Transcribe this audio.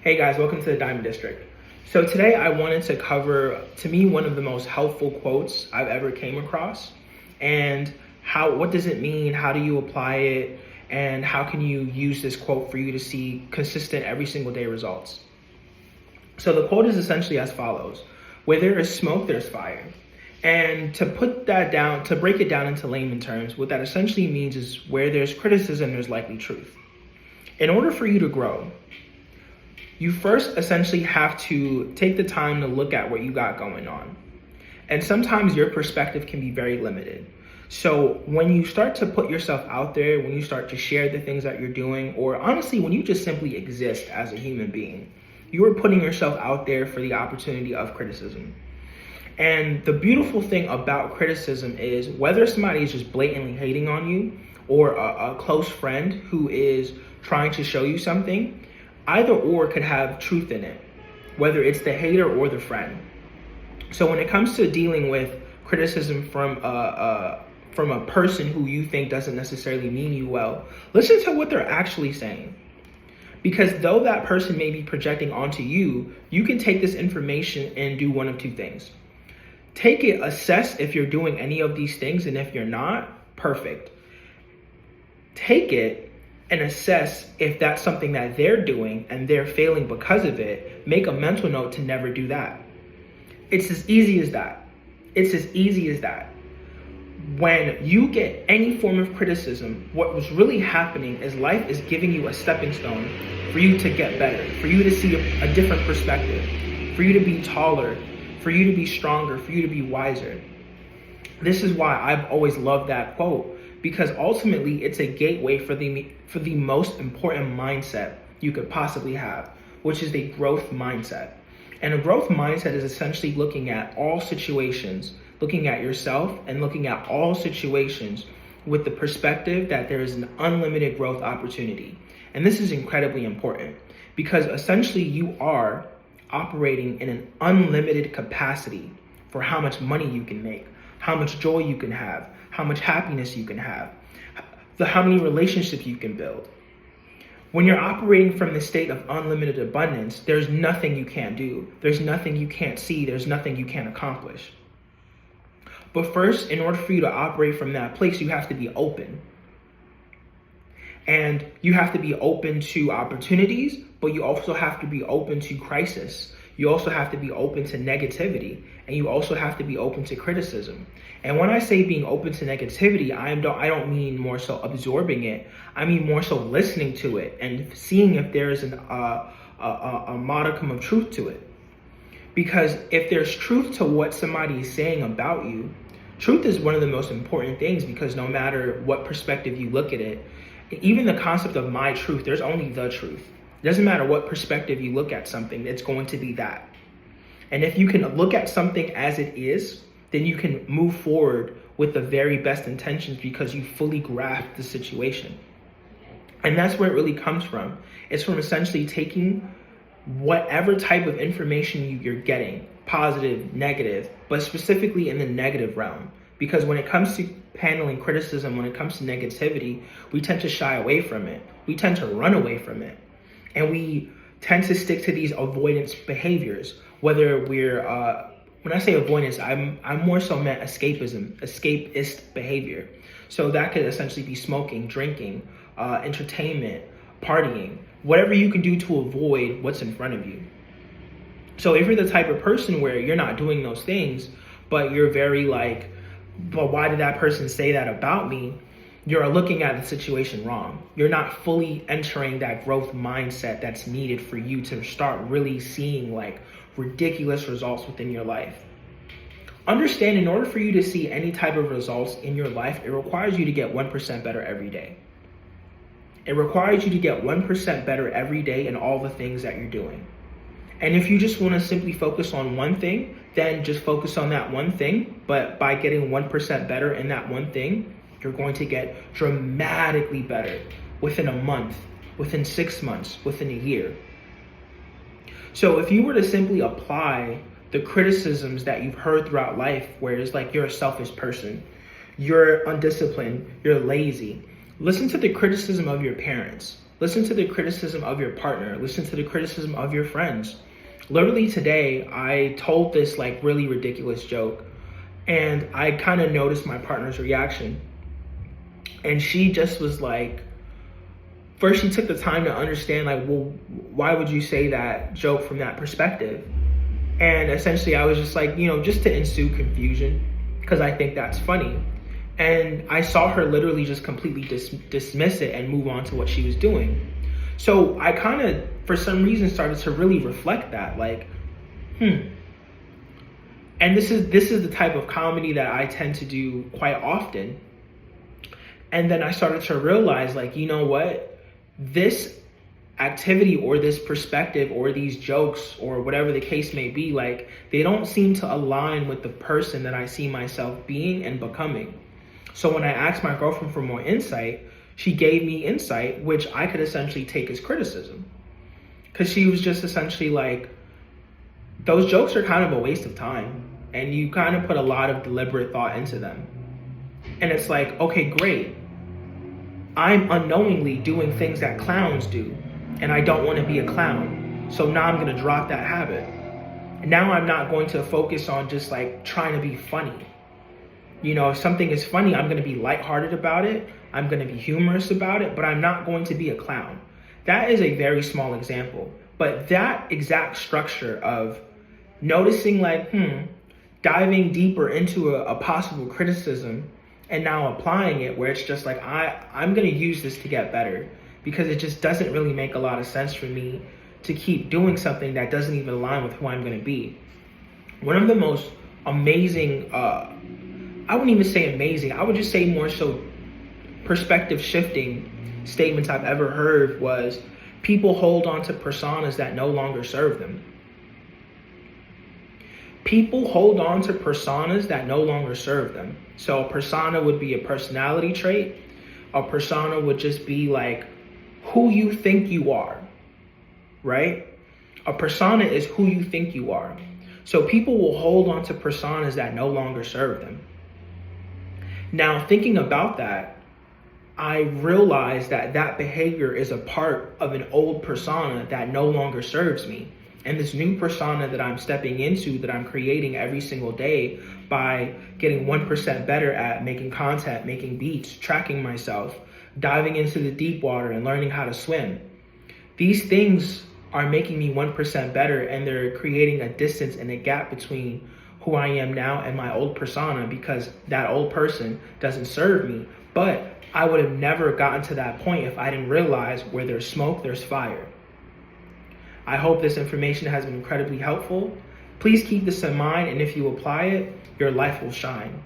Hey guys, welcome to the Diamond District. So today I wanted to cover, to me, one of the most helpful quotes I've ever came across, and what does it mean, how do you apply it, and how can you use this quote for you to see consistent every single day results. So the quote is essentially as follows: where there is smoke, there's fire. And to put that down, to break it down into layman terms, what that essentially means is where there's criticism, there's likely truth. In order for you to grow, you first essentially have to take the time to look at what you got going on. And sometimes your perspective can be very limited. So when you start to put yourself out there, when you start to share the things that you're doing, or honestly, when you just simply exist as a human being, you are putting yourself out there for the opportunity of criticism. And the beautiful thing about criticism is whether somebody is just blatantly hating on you or a close friend who is trying to show you something, either or could have truth in it, whether it's the hater or the friend. So when it comes to dealing with criticism from a person who you think doesn't necessarily mean you well, listen to what they're actually saying. Because though that person may be projecting onto you, you can take this information and do one of two things. Take it, assess if you're doing any of these things, and if you're not, perfect. Take it and assess if that's something that they're doing and they're failing because of it. Make a mental note to never do that. It's as easy as that. It's as easy as that. When you get any form of criticism, what was really happening is life is giving you a stepping stone for you to get better, for you to see a different perspective, for you to be taller, for you to be stronger, for you to be wiser. This is why I've always loved that quote, because ultimately it's a gateway for the most important mindset you could possibly have, which is the growth mindset. And a growth mindset is essentially looking at all situations, looking at yourself and looking at all situations with the perspective that there is an unlimited growth opportunity. And this is incredibly important because essentially you are operating in an unlimited capacity for how much money you can make, how much joy you can have, how much happiness you can have, how many relationships you can build. When you're operating from the state of unlimited abundance, there's nothing you can't do. There's nothing you can't see. There's nothing you can't accomplish. But first, in order for you to operate from that place, you have to be open. And you have to be open to opportunities, but you also have to be open to crisis. You also have to be open to negativity, and you also have to be open to criticism. And when I say being open to negativity, I don't mean more so absorbing it. I mean more so listening to it and seeing if there is a modicum of truth to it. Because if there's truth to what somebody is saying about you, truth is one of the most important things, because no matter what perspective you look at it, even the concept of my truth, there's only the truth. It doesn't matter what perspective you look at something, it's going to be that. And if you can look at something as it is, then you can move forward with the very best intentions because you fully grasp the situation. And that's where it really comes from. It's from essentially taking whatever type of information you're getting, positive, negative, but specifically in the negative realm. Because when it comes to handling criticism, when it comes to negativity, we tend to shy away from it. We tend to run away from it. And we tend to stick to these avoidance behaviors, whether we're, when I say avoidance, I'm more so meant escapist behavior. So that could essentially be smoking, drinking, entertainment, partying, whatever you can do to avoid what's in front of you. So if you're the type of person where you're not doing those things, but you're very like, but why did that person say that about me? You're looking at the situation wrong. You're not fully entering that growth mindset that's needed for you to start really seeing like ridiculous results within your life. Understand, in order for you to see any type of results in your life, it requires you to get 1% better every day. It requires you to get 1% better every day in all the things that you're doing. And if you just want to simply focus on one thing, then just focus on that one thing. But by getting 1% better in that one thing, you're going to get dramatically better within a month, within 6 months, within a year. So if you were to simply apply the criticisms that you've heard throughout life, where it's like you're a selfish person, you're undisciplined, you're lazy, listen to the criticism of your parents. Listen to the criticism of your partner. Listen to the criticism of your friends. Literally today, I told this like really ridiculous joke, and I kind of noticed my partner's reaction. And she just was like, first she took the time to understand like, well, why would you say that joke from that perspective? And essentially I was just like, just to ensue confusion, because I think that's funny. And I saw her literally just completely dismiss it and move on to what she was doing. So I kind of, for some reason, started to really reflect that, like, And this is the type of comedy that I tend to do quite often. And then I started to realize, like, you know what? This activity or this perspective or these jokes or whatever the case may be, like, they don't seem to align with the person that I see myself being and becoming. So when I asked my girlfriend for more insight, she gave me insight, which I could essentially take as criticism. Because she was just essentially like, those jokes are kind of a waste of time. And you kind of put a lot of deliberate thought into them. And it's like, okay, great. I'm unknowingly doing things that clowns do. And I don't want to be a clown. So now I'm going to drop that habit. And now I'm not going to focus on just like trying to be funny. If something is funny, I'm going to be lighthearted about it. I'm going to be humorous about it, but I'm not going to be a clown. That is a very small example. But that exact structure of noticing like, diving deeper into a possible criticism and now applying it where it's just like, I'm going to use this to get better, because it just doesn't really make a lot of sense for me to keep doing something that doesn't even align with who I'm going to be. One of the most amazing, I wouldn't even say amazing, I would just say more so perspective shifting statements I've ever heard was, people hold on to personas that no longer serve them. People hold on to personas that no longer serve them. So a persona would be a personality trait. A persona would just be like who you think you are, right? A persona is who you think you are. So people will hold on to personas that no longer serve them. Now, thinking about that, I realized that behavior is a part of an old persona that no longer serves me. And this new persona that I'm stepping into, that I'm creating every single day by getting 1% better at making content, making beats, tracking myself, diving into the deep water and learning how to swim. These things are making me 1% better, and they're creating a distance and a gap between who I am now and my old persona, because that old person doesn't serve me. But I would have never gotten to that point if I didn't realize where there's smoke, there's fire. I hope this information has been incredibly helpful. Please keep this in mind, and if you apply it, your life will shine.